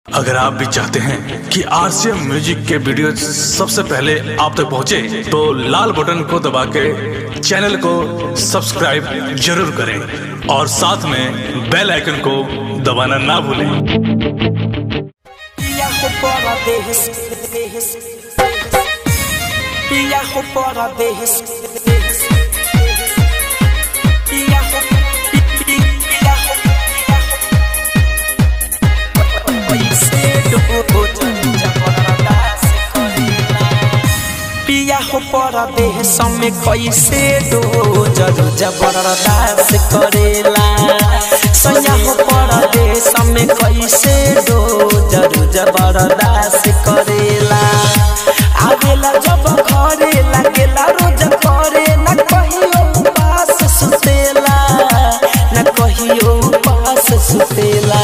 अगर आप भी चाहते हैं कि आरसीएम म्यूजिक के वीडियो सबसे पहले आप तक पहुंचे, तो लाल बटन को दबा के चैनल को सब्सक्राइब जरूर करें और साथ में बेल आइकन को दबाना ना भूलें। पिया हो परदेश में कैसे दो जरूर जबरदस्त करेला। सैया हो परदेश में कैसे दो जरूर जबरदस्त करेला। आवेला जब घरे लगेला रोज करे न कहियो पास सुतेला, न कहियो पास सुतेला।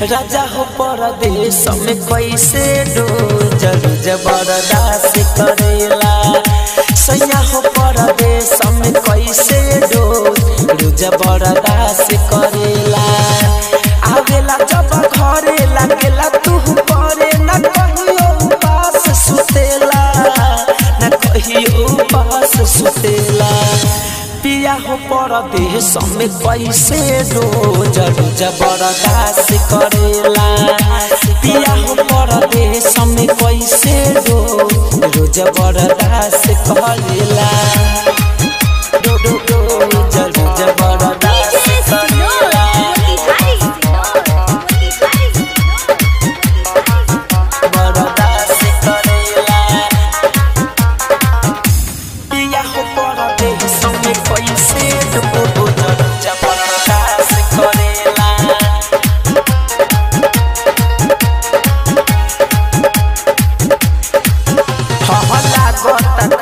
राजा हो परदेश में कैसे दो जरूर जबरदस्त करेला। सैया हो परदेश में कैसे दो जबरदस्त करेला। आवेला जब घरे लगेला तू करे न कहियो पास सुतेला, न कहियो पास सुतेला। पिया हो परदेश में कैसे दो जरूर जबरदस्त करेला। पिया हो परदेश में कैसे दो जबरदस्त करेला। दो दो दो जरूर जबरदस्त करेला। जबरदस्त करेला। पिया हो परदेश में कैसे दो जबरदस्त करेला।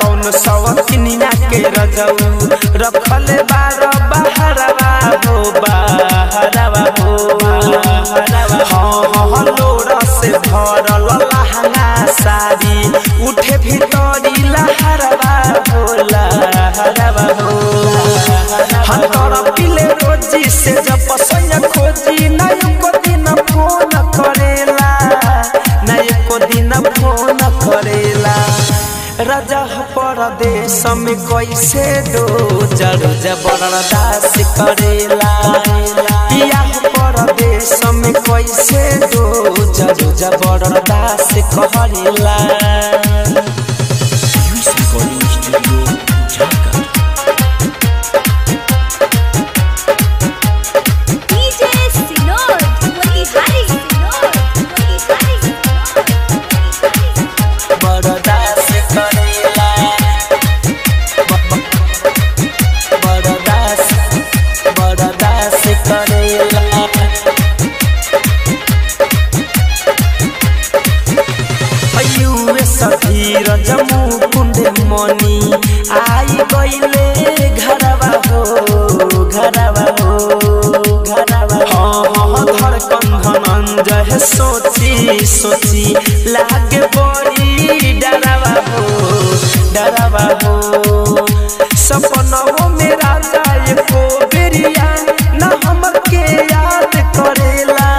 कौन सवकिनिया के रजऊ रखल बार बहरवा हो बहरवा हो। हाँ लोरा से भरल लहंगा साड़ी उठे भीतरी लहरवा हो लहरवा हो। हाँ तोरा पिले रोजी से जब पसंद खोजी न एको दिन फोन करेला, न एको दिन फोन करेला। राजा हो परदेश में कैसे दो जरूर जबरदस्त करेला। पिया हो परदेश में कैसे दो जरूर जबरदस्त करेला। जमू कुंड मनी आई गईले घरवा हो घरवा हो घरवा। हाँ धड़कन धनंजय सोची सोची लागे बड़ी डरवा हो। सपनों में राजा एको बेरिया न हमके याद करेला,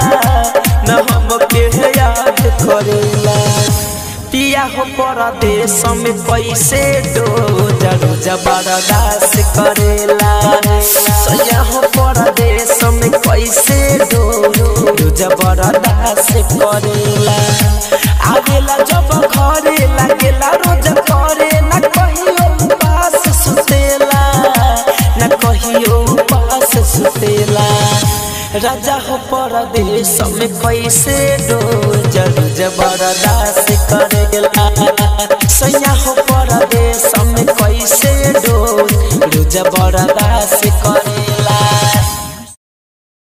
न हमके याद करेला। पिया हो परदेश में कैसे दो जरूर जबरदस्त करेला। सैया हो परदेश में कैसे दो जबरदस्त करेला। आवेला जब घरे लगेला रोज करे न कहियो पास सुतेला, न कहियो पास सुतेला। राजा हो परदेश में कैसे दो जरूर जबरदस्त करेला। सैया हो परदेश में